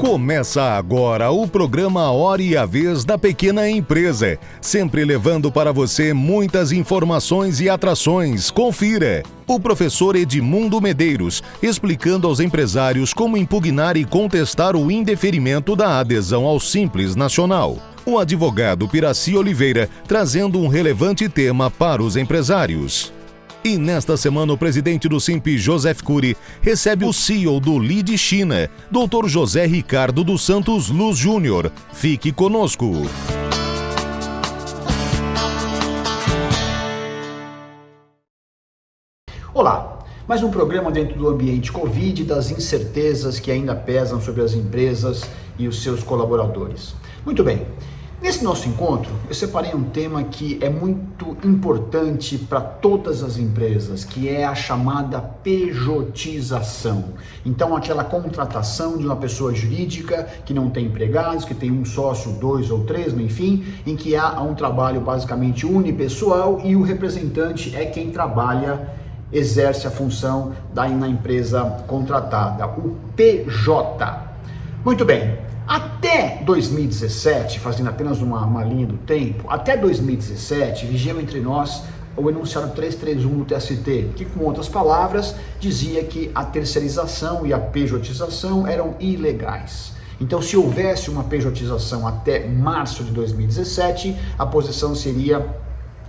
Começa agora o programa Hora e a Vez da Pequena Empresa, sempre levando para você muitas informações e atrações. Confira! O professor Edmundo Medeiros, explicando aos empresários como impugnar e contestar o indeferimento da adesão ao Simples Nacional. O advogado Piraci Oliveira, trazendo um relevante tema para os empresários. E nesta semana o presidente do Simp, Joseph Cury, recebe o CEO do Lead China, Dr. José Ricardo dos Santos Luz Júnior. Fique conosco. Olá, mais um programa dentro do ambiente Covid e das incertezas que ainda pesam sobre as empresas e os seus colaboradores. Muito bem. Nesse nosso encontro, eu separei um tema que é muito importante para todas as empresas, que é a chamada pejotização. Então, aquela contratação de uma pessoa jurídica que não tem empregados, que tem um sócio, dois ou três, enfim, em que há um trabalho basicamente unipessoal e o representante é quem trabalha, exerce a função na empresa contratada, o PJ. Muito bem. Até 2017, fazendo apenas uma linha do tempo, até 2017, vigiam entre nós o enunciado 331 do TST, que, com outras palavras, dizia que a terceirização e a pejotização eram ilegais. Então, se houvesse uma pejotização até março de 2017, a posição seria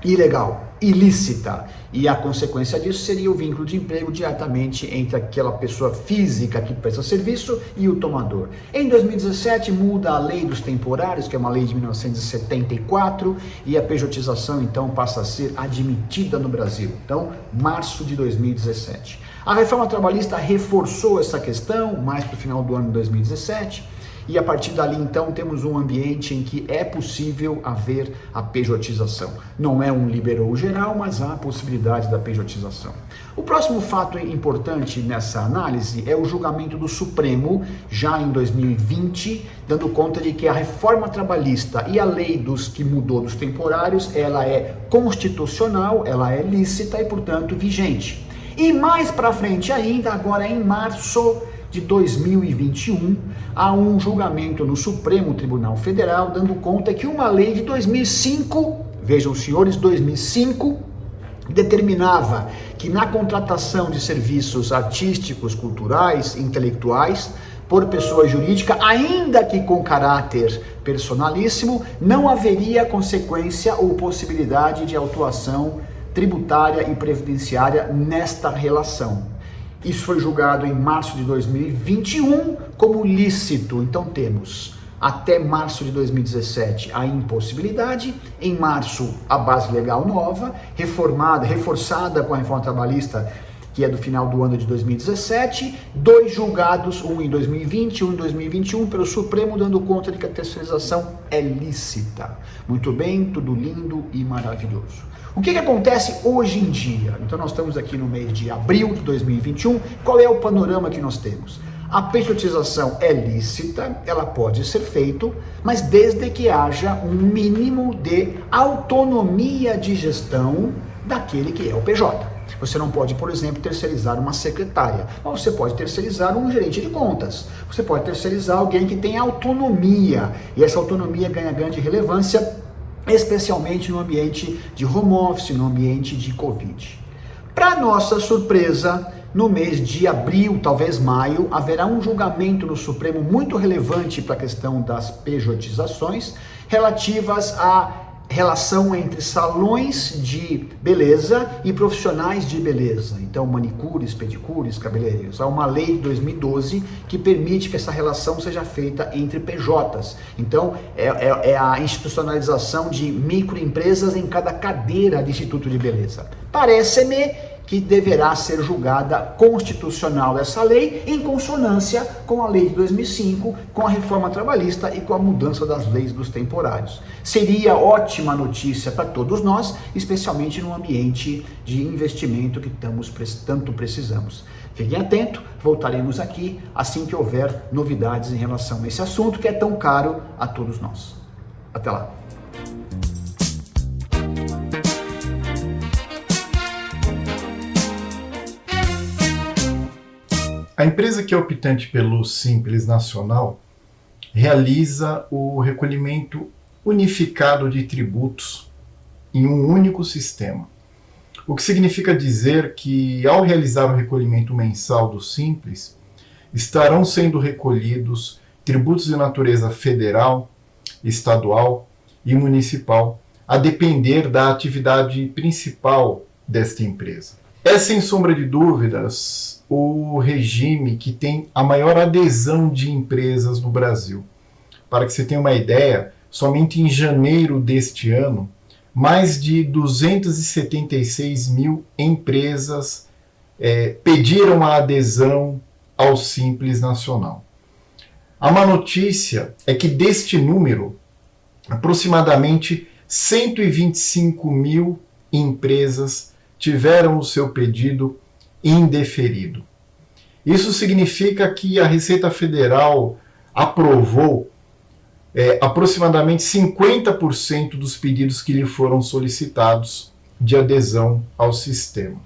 ilegal, ilícita, e a consequência disso seria o vínculo de emprego diretamente entre aquela pessoa física que presta serviço e o tomador. Em 2017 muda a lei dos temporários, que é uma lei de 1974, e a pejotização então passa a ser admitida no Brasil. Então, março de 2017. A reforma trabalhista reforçou essa questão mais para o final do ano de 2017, e a partir dali, então, temos um ambiente em que é possível haver a pejotização. Não é um liberou geral, mas há a possibilidade da pejotização. O próximo fato importante nessa análise é o julgamento do Supremo, já em 2020, dando conta de que a reforma trabalhista e a lei que mudou dos temporários, ela é constitucional, ela é lícita e, portanto, vigente. E mais para frente ainda, agora em março de 2021, há um julgamento no Supremo Tribunal Federal dando conta que uma lei de 2005, vejam senhores, 2005, determinava que na contratação de serviços artísticos, culturais, intelectuais, por pessoa jurídica, ainda que com caráter personalíssimo, não haveria consequência ou possibilidade de autuação tributária e previdenciária nesta relação. Isso foi julgado em março de 2021 como lícito. Então temos até março de 2017 a impossibilidade, em março a base legal nova, reforçada com a reforma trabalhista, que é do final do ano de 2017, dois julgados, um em 2020 e um em 2021, pelo Supremo, dando conta de que a terceirização é lícita. Muito bem, tudo lindo e maravilhoso. O que acontece hoje em dia? Então nós estamos aqui no mês de abril de 2021, qual é o panorama que nós temos? A pejotização é lícita, ela pode ser feita, mas desde que haja um mínimo de autonomia de gestão daquele que é o PJ. Você não pode, por exemplo, terceirizar uma secretária, mas você pode terceirizar um gerente de contas. Você pode terceirizar alguém que tem autonomia, e essa autonomia ganha grande relevância, especialmente no ambiente de home office, no ambiente de Covid. Para nossa surpresa, no mês de abril, talvez maio, haverá um julgamento no Supremo muito relevante para a questão das pejotizações, relativas à relação entre salões de beleza e profissionais de beleza. Então, manicures, pedicures, cabeleireiros. Há uma lei de 2012 que permite que essa relação seja feita entre PJs. Então, é a institucionalização de microempresas em cada cadeira de instituto de beleza. Parece-me que deverá ser julgada constitucional essa lei, em consonância com a lei de 2005, com a reforma trabalhista e com a mudança das leis dos temporários. Seria ótima notícia para todos nós, especialmente no ambiente de investimento que tanto precisamos. Fiquem atentos, voltaremos aqui assim que houver novidades em relação a esse assunto que é tão caro a todos nós. Até lá! A empresa que é optante pelo Simples Nacional realiza o recolhimento unificado de tributos em um único sistema. O que significa dizer que, ao realizar o recolhimento mensal do Simples, estarão sendo recolhidos tributos de natureza federal, estadual e municipal, a depender da atividade principal desta empresa. É, sem sombra de dúvidas, o regime que tem a maior adesão de empresas no Brasil. Para que você tenha uma ideia, somente em janeiro deste ano, mais de 276 mil empresas pediram a adesão ao Simples Nacional. A má notícia é que deste número, aproximadamente 125 mil empresas tiveram o seu pedido indeferido. Isso significa que a Receita Federal aprovou aproximadamente 50% dos pedidos que lhe foram solicitados de adesão ao sistema.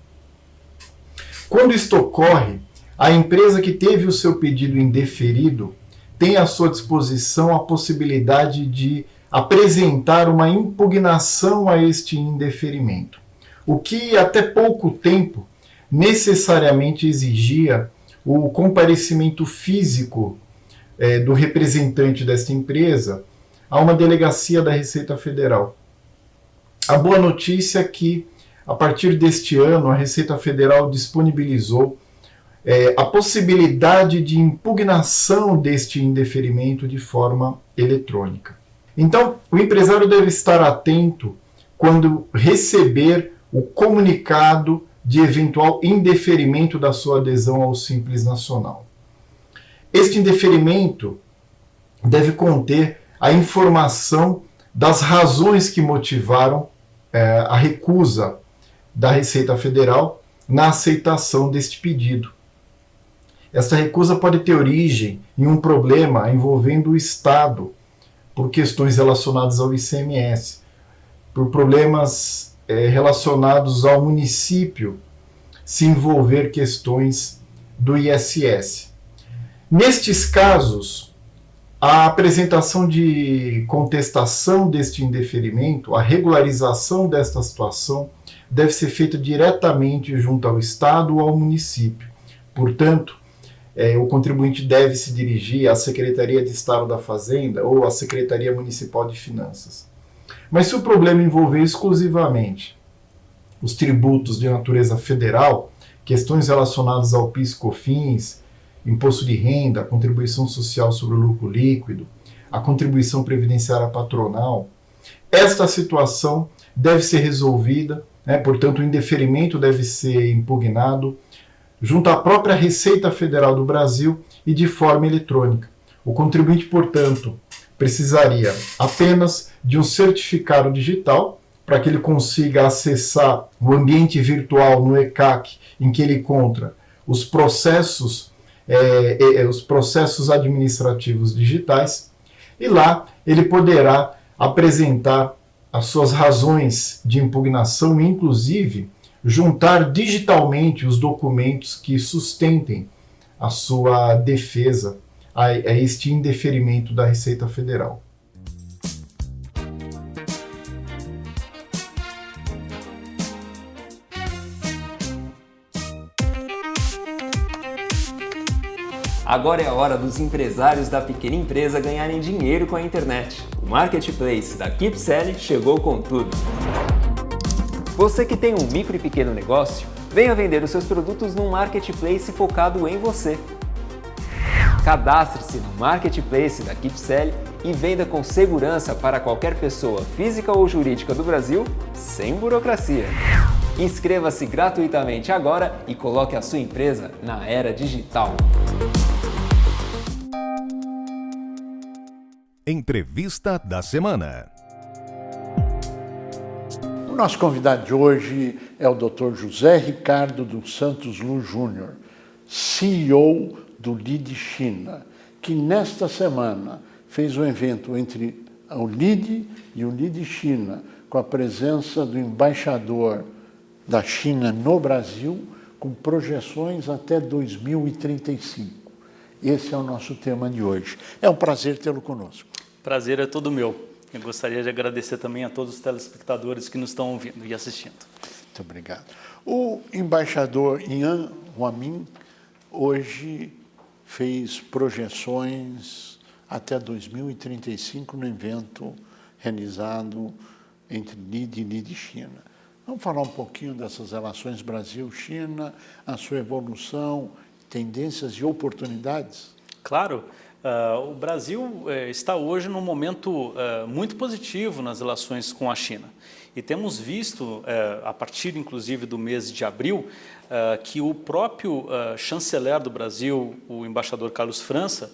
Quando isto ocorre, a empresa que teve o seu pedido indeferido tem à sua disposição a possibilidade de apresentar uma impugnação a este indeferimento, o que até pouco tempo necessariamente exigia o comparecimento físico do representante desta empresa a uma delegacia da Receita Federal. A boa notícia é que, a partir deste ano, a Receita Federal disponibilizou a possibilidade de impugnação deste indeferimento de forma eletrônica. Então, o empresário deve estar atento quando receber o comunicado de eventual indeferimento da sua adesão ao Simples Nacional. Este indeferimento deve conter a informação das razões que motivaram a recusa da Receita Federal na aceitação deste pedido. Esta recusa pode ter origem em um problema envolvendo o Estado, por questões relacionadas ao ICMS, por problemas relacionados ao município, se envolver questões do ISS. Nestes casos, a apresentação de contestação deste indeferimento, a regularização desta situação, deve ser feita diretamente junto ao Estado ou ao município. Portanto, o contribuinte deve se dirigir à Secretaria de Estado da Fazenda ou à Secretaria Municipal de Finanças. Mas se o problema envolver exclusivamente os tributos de natureza federal, questões relacionadas ao PIS/COFINS, imposto de renda, a contribuição social sobre o lucro líquido, a contribuição previdenciária patronal, esta situação deve ser resolvida, portanto o indeferimento deve ser impugnado junto à própria Receita Federal do Brasil e de forma eletrônica. O contribuinte, portanto, precisaria apenas de um certificado digital para que ele consiga acessar o ambiente virtual no ECAC, em que ele encontra os processos administrativos digitais, e lá ele poderá apresentar as suas razões de impugnação e, inclusive, juntar digitalmente os documentos que sustentem a sua defesa a este indeferimento da Receita Federal. Agora é a hora dos empresários da pequena empresa ganharem dinheiro com a internet. O Marketplace da KeepSell chegou com tudo. Você que tem um micro e pequeno negócio, venha vender os seus produtos num Marketplace focado em você. Cadastre-se no Marketplace da KeepSell e venda com segurança para qualquer pessoa física ou jurídica do Brasil, sem burocracia. Inscreva-se gratuitamente agora e coloque a sua empresa na era digital. Entrevista da semana. O nosso convidado de hoje é o Dr. José Ricardo dos Santos Lu Júnior, CEO do LIDE China, que nesta semana fez um evento entre o LIDE e o LIDE China, com a presença do embaixador da China no Brasil, com projeções até 2035. Esse é o nosso tema de hoje. É um prazer tê-lo conosco. Prazer é todo meu. Eu gostaria de agradecer também a todos os telespectadores que nos estão ouvindo e assistindo. Muito obrigado. O embaixador Ian Huamin hoje fez projeções até 2035 no evento realizado entre NID e NID-China. Vamos falar um pouquinho dessas relações Brasil-China, a sua evolução, tendências e oportunidades? Claro, o Brasil está hoje num momento muito positivo nas relações com a China. E temos visto, a partir inclusive do mês de abril, que o próprio chanceler do Brasil, o embaixador Carlos França,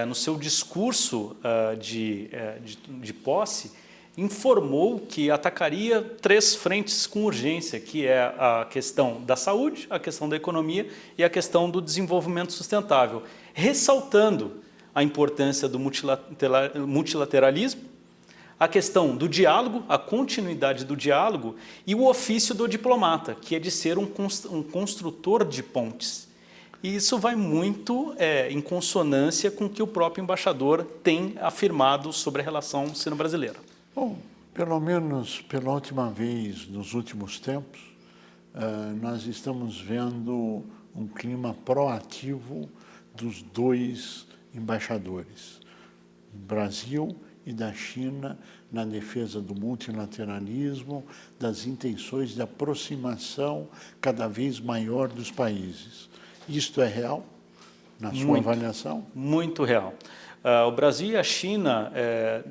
no seu discurso de posse, informou que atacaria 3 frentes com urgência, que é a questão da saúde, a questão da economia e a questão do desenvolvimento sustentável, ressaltando a importância do multilateralismo, a questão do diálogo, a continuidade do diálogo e o ofício do diplomata, que é de ser um construtor de pontes. E isso vai muito em consonância com o que o próprio embaixador tem afirmado sobre a relação sino-brasileira. Bom, pelo menos pela última vez, nos últimos tempos, nós estamos vendo um clima proativo dos 2 embaixadores, do Brasil e da China, na defesa do multilateralismo, das intenções de aproximação cada vez maior dos países. Isto é real, na sua avaliação? Muito real. O Brasil e a China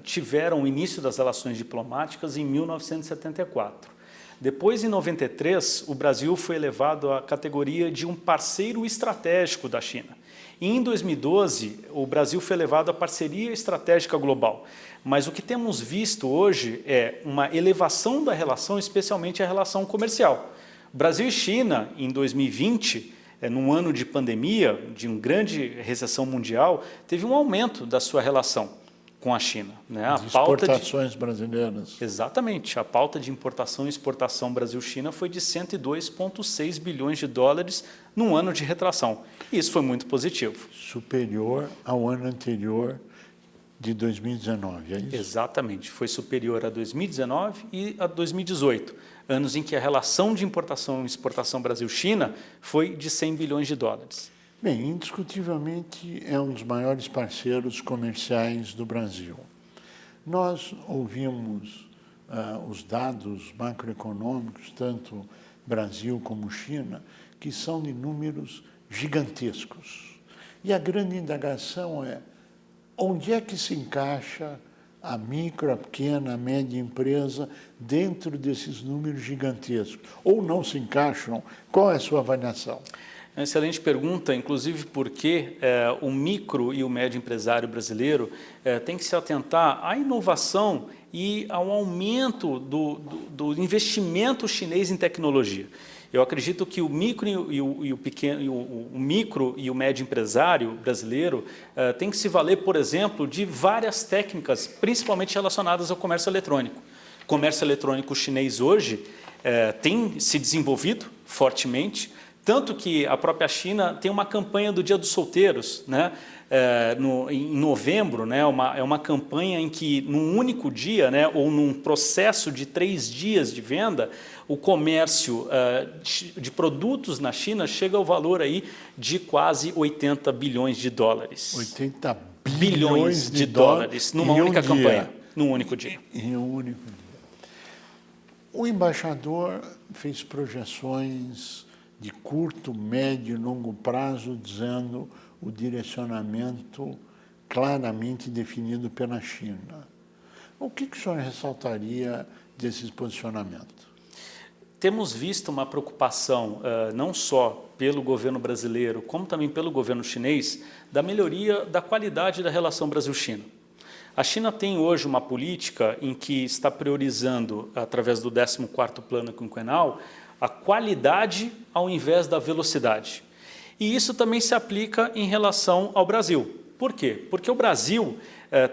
tiveram o início das relações diplomáticas em 1974. Depois, em 93, o Brasil foi elevado à categoria de um parceiro estratégico da China. E em 2012, o Brasil foi elevado à parceria estratégica global. Mas o que temos visto hoje é uma elevação da relação, especialmente a relação comercial. Brasil e China, em 2020, num ano de pandemia, de uma grande recessão mundial, teve um aumento da sua relação com a China. Né? A exportações brasileiras. Exatamente. A pauta de importação e exportação Brasil-China foi de 102,6 bilhões de dólares num ano de retração. E isso foi muito positivo. Superior ao ano anterior de 2019, é isso? Exatamente. Foi superior a 2019 e a 2018, anos em que a relação de importação e exportação Brasil-China foi de 100 bilhões de dólares. Bem, indiscutivelmente é um dos maiores parceiros comerciais do Brasil. Nós ouvimos os dados macroeconômicos, tanto Brasil como China, que são de números gigantescos. E a grande indagação é: onde é que se encaixa a micro, a pequena, a média empresa dentro desses números gigantescos? Ou não se encaixam? Qual é a sua avaliação? Excelente pergunta, inclusive porque o micro e o médio empresário brasileiro tem que se atentar à inovação e ao aumento do investimento chinês em tecnologia. Eu acredito que o micro o micro e o médio empresário brasileiro tem que se valer, por exemplo, de várias técnicas, principalmente relacionadas ao comércio eletrônico. O comércio eletrônico chinês hoje tem se desenvolvido fortemente, tanto que a própria China tem uma campanha do Dia dos Solteiros, né? Em novembro, né? É uma campanha em que, num único dia, né? Ou num processo de 3 dias de venda, o comércio de produtos na China chega ao valor aí de quase 80 bilhões de dólares. 80 bilhões de dólares numa única campanha, num único dia. Em um único dia. O embaixador fez projeções de curto, médio e longo prazo, dizendo o direcionamento claramente definido pela China. O que o senhor ressaltaria desse posicionamento? Temos visto uma preocupação, não só pelo governo brasileiro, como também pelo governo chinês, da melhoria da qualidade da relação Brasil-China. A China tem hoje uma política em que está priorizando, através do 14º Plano Quinquenal, a qualidade ao invés da velocidade. E isso também se aplica em relação ao Brasil. Por quê? Porque o Brasil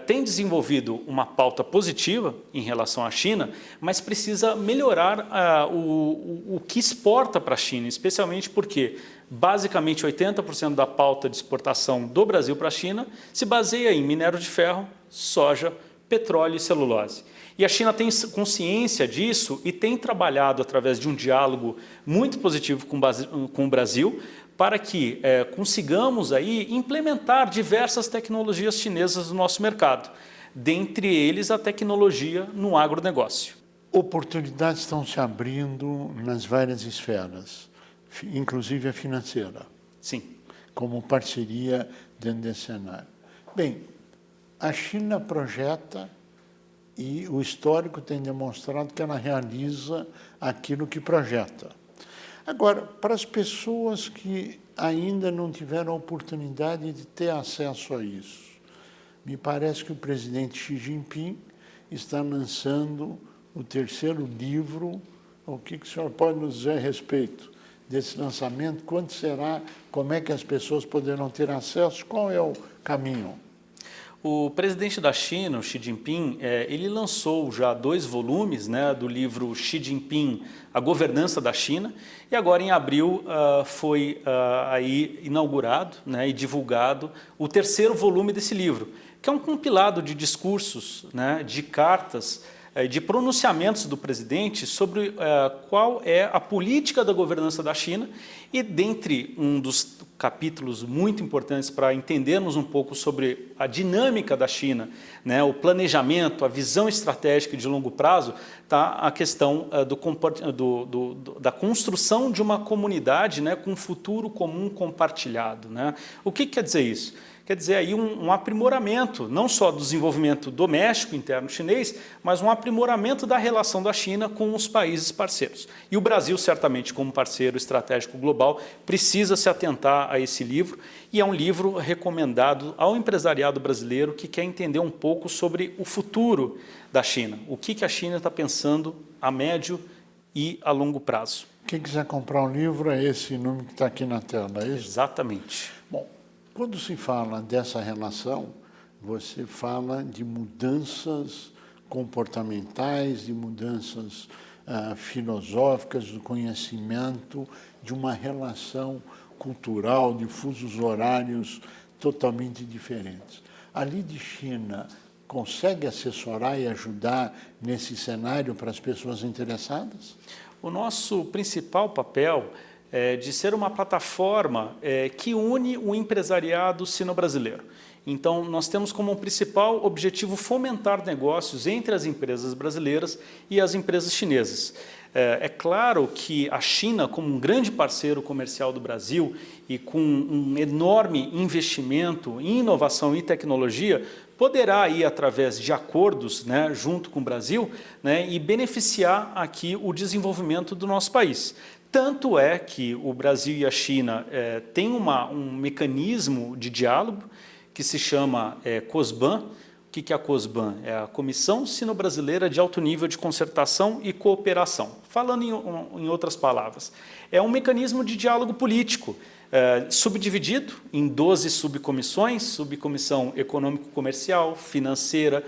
tem desenvolvido uma pauta positiva em relação à China, mas precisa melhorar o que exporta para a China, especialmente porque basicamente 80% da pauta de exportação do Brasil para a China se baseia em minério de ferro, soja, petróleo e celulose. E a China tem consciência disso e tem trabalhado através de um diálogo muito positivo com o Brasil para que consigamos aí implementar diversas tecnologias chinesas no nosso mercado, dentre eles a tecnologia no agronegócio. Oportunidades estão se abrindo nas várias esferas, inclusive a financeira. Sim. Como parceria dentro desse cenário. Bem, a China projeta e o histórico tem demonstrado que ela realiza aquilo que projeta. Agora, para as pessoas que ainda não tiveram a oportunidade de ter acesso a isso, me parece que o presidente Xi Jinping está lançando o 3º livro. O que o senhor pode nos dizer a respeito desse lançamento? Quando será? Como é que as pessoas poderão ter acesso? Qual é o caminho? O presidente da China, o Xi Jinping, ele lançou já 2 volumes, né, do livro Xi Jinping, A Governança da China, e agora em abril foi aí inaugurado, né, e divulgado o 3º volume desse livro, que é um compilado de discursos, né, de cartas, de pronunciamentos do presidente sobre qual é a política da governança da China, e dentre um dos capítulos muito importantes para entendermos um pouco sobre a dinâmica da China, né, o planejamento, a visão estratégica de longo prazo, está a questão da construção de uma comunidade, né, com um futuro comum compartilhado, né? O que quer dizer isso? Quer dizer aí um aprimoramento, não só do desenvolvimento doméstico interno chinês, mas um aprimoramento da relação da China com os países parceiros. E o Brasil, certamente, como parceiro estratégico global, precisa se atentar a esse livro, e é um livro recomendado ao empresariado brasileiro que quer entender um pouco sobre o futuro da China, o que a China está pensando a médio e a longo prazo. Quem quiser comprar um livro é esse número que está aqui na tela, é isso? Exatamente. Bom, quando se fala dessa relação, você fala de mudanças comportamentais, de mudanças filosóficas, do conhecimento, de uma relação cultural, de fusos horários totalmente diferentes. A Lide China consegue assessorar e ajudar nesse cenário para as pessoas interessadas? O nosso principal papel é de ser uma plataforma que une o empresariado sino-brasileiro. Então, nós temos como principal objetivo fomentar negócios entre as empresas brasileiras e as empresas chinesas. É claro que a China, como um grande parceiro comercial do Brasil e com um enorme investimento em inovação e tecnologia, poderá ir através de acordos, né, junto com o Brasil, né, e beneficiar aqui o desenvolvimento do nosso país. Tanto é que o Brasil e a China têm um mecanismo de diálogo que se chama COSBAN. O que é a COSBAN? É a Comissão Sino-Brasileira de Alto Nível de Concertação e Cooperação. Falando em outras palavras, é um mecanismo de diálogo político, subdividido em 12 subcomissões, subcomissão econômico-comercial, financeira,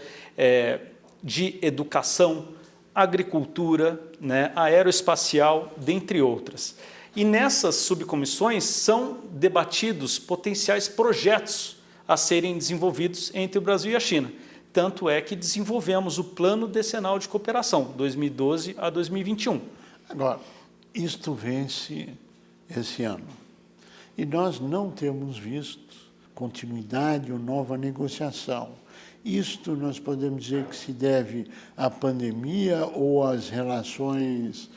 de educação, agricultura, né, aeroespacial, dentre outras. E nessas subcomissões são debatidos potenciais projetos a serem desenvolvidos entre o Brasil e a China. Tanto é que desenvolvemos o Plano Decenal de Cooperação, 2012 a 2021. Agora, isto vence esse ano. E nós não temos visto continuidade ou nova negociação. Isto nós podemos dizer que se deve à pandemia ou às relações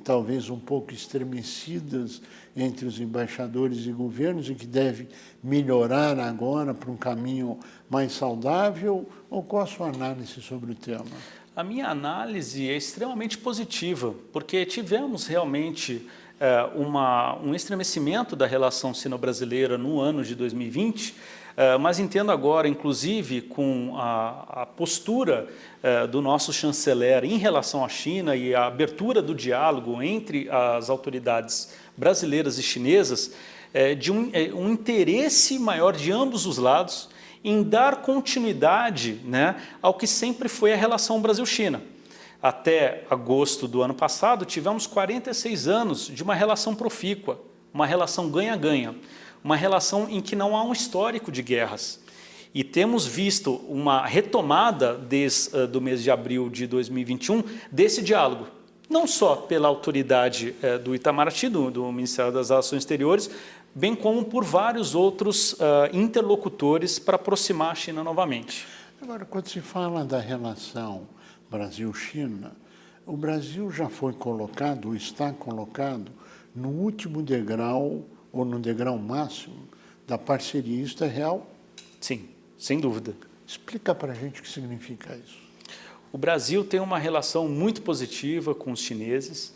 talvez um pouco estremecidas entre os embaixadores e governos e que deve melhorar agora para um caminho mais saudável? Ou qual a sua análise sobre o tema? A minha análise é extremamente positiva, porque tivemos realmente um estremecimento da relação sino-brasileira no ano de 2020, mas entendo agora, inclusive, com a postura do nosso chanceler em relação à China e a abertura do diálogo entre as autoridades brasileiras e chinesas, de um interesse maior de ambos os lados em dar continuidade, né, ao que sempre foi a relação Brasil-China. Até agosto do ano passado, tivemos 46 anos de uma relação profícua, uma relação ganha-ganha, uma relação em que não há um histórico de guerras. E temos visto uma retomada desde o mês de abril de 2021 desse diálogo. Não só pela autoridade do Itamaraty, do Ministério das Relações Exteriores, bem como por vários outros interlocutores para aproximar a China novamente. Agora, quando se fala da relação Brasil-China, o Brasil já foi colocado, ou está colocado, no último degrau, ou no degrau máximo, da parceria. Isto é real? Sim, sem dúvida. Explica para a gente o que significa isso. O Brasil tem uma relação muito positiva com os chineses.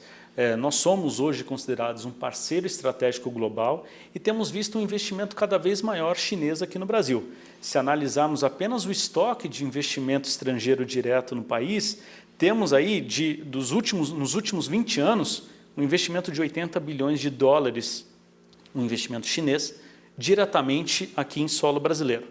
Nós somos hoje considerados um parceiro estratégico global e temos visto um investimento cada vez maior chinês aqui no Brasil. Se analisarmos apenas o estoque de investimento estrangeiro direto no país, temos aí, nos últimos 20 anos, um investimento de 80 bilhões de dólares, um investimento chinês, diretamente aqui em solo brasileiro.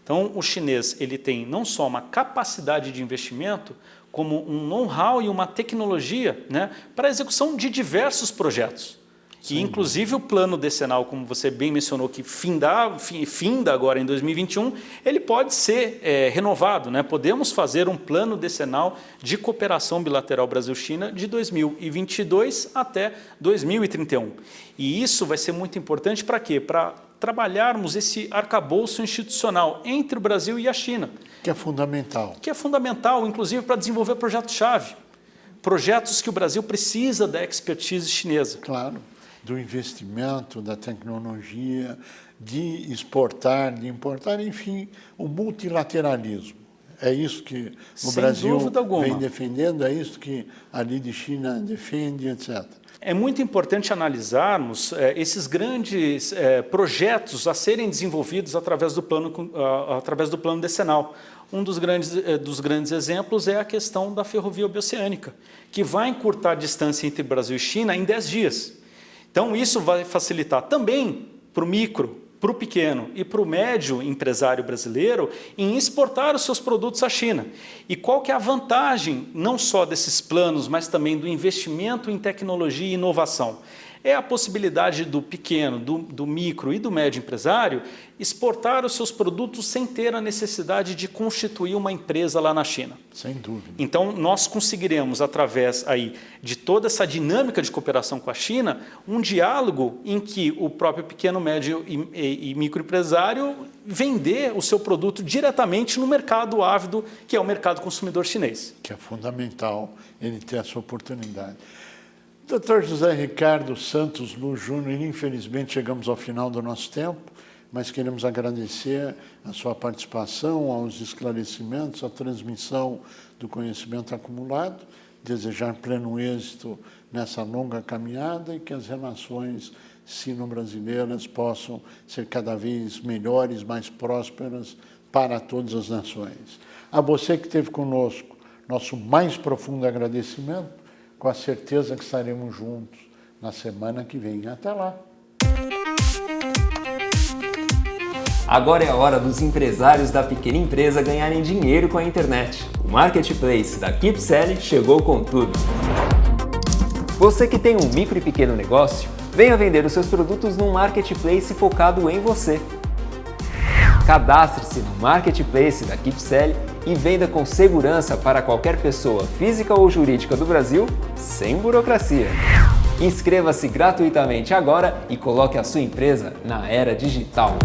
Então, o chinês ele tem não só uma capacidade de investimento, como um know-how e uma tecnologia, né, para a execução de diversos projetos. Sim. E, inclusive, o plano decenal, como você bem mencionou, que finda agora em 2021, ele pode ser renovado, né? Podemos fazer um plano decenal de cooperação bilateral Brasil-China de 2022 até 2031. E isso vai ser muito importante para quê? Para trabalharmos esse arcabouço institucional entre o Brasil e a China. Que é fundamental. Que é fundamental, inclusive, para desenvolver projetos-chave. Projetos que o Brasil precisa da expertise chinesa. Claro, do investimento, da tecnologia, de exportar, de importar, enfim, o multilateralismo. É isso que o Brasil vem defendendo, é isso que a Liga China defende, etc. É muito importante analisarmos esses grandes projetos a serem desenvolvidos através do plano decenal. Um dos grandes exemplos é a questão da ferrovia bioceânica, que vai encurtar a distância entre Brasil e China em 10 dias. Então, isso vai facilitar também para o micro, para o pequeno e para o médio empresário brasileiro em exportar os seus produtos à China. E qual que é a vantagem, não só desses planos, mas também do investimento em tecnologia e inovação? É a possibilidade do pequeno, do micro e do médio empresário exportar os seus produtos sem ter a necessidade de constituir uma empresa lá na China. Sem dúvida. Então, nós conseguiremos, através aí de toda essa dinâmica de cooperação com a China, um diálogo em que o próprio pequeno, médio e microempresário vender o seu produto diretamente no mercado ávido, que é o mercado consumidor chinês. Que é fundamental ele ter essa oportunidade. Dr. José Ricardo Santos Lu Júnior, infelizmente chegamos ao final do nosso tempo, mas queremos agradecer a sua participação, aos esclarecimentos, a transmissão do conhecimento acumulado, desejar pleno êxito nessa longa caminhada e que as relações sino-brasileiras possam ser cada vez melhores, mais prósperas para todas as nações. A você que esteve conosco, nosso mais profundo agradecimento, com a certeza que estaremos juntos na semana que vem. Até lá! Agora é a hora dos empresários da pequena empresa ganharem dinheiro com a internet. O Marketplace da KeepSelling chegou com tudo. Você que tem um micro e pequeno negócio, venha vender os seus produtos num Marketplace focado em você. Cadastre-se no Marketplace da KeepSelling e venda com segurança para qualquer pessoa física ou jurídica do Brasil, sem burocracia. Inscreva-se gratuitamente agora e coloque a sua empresa na era digital.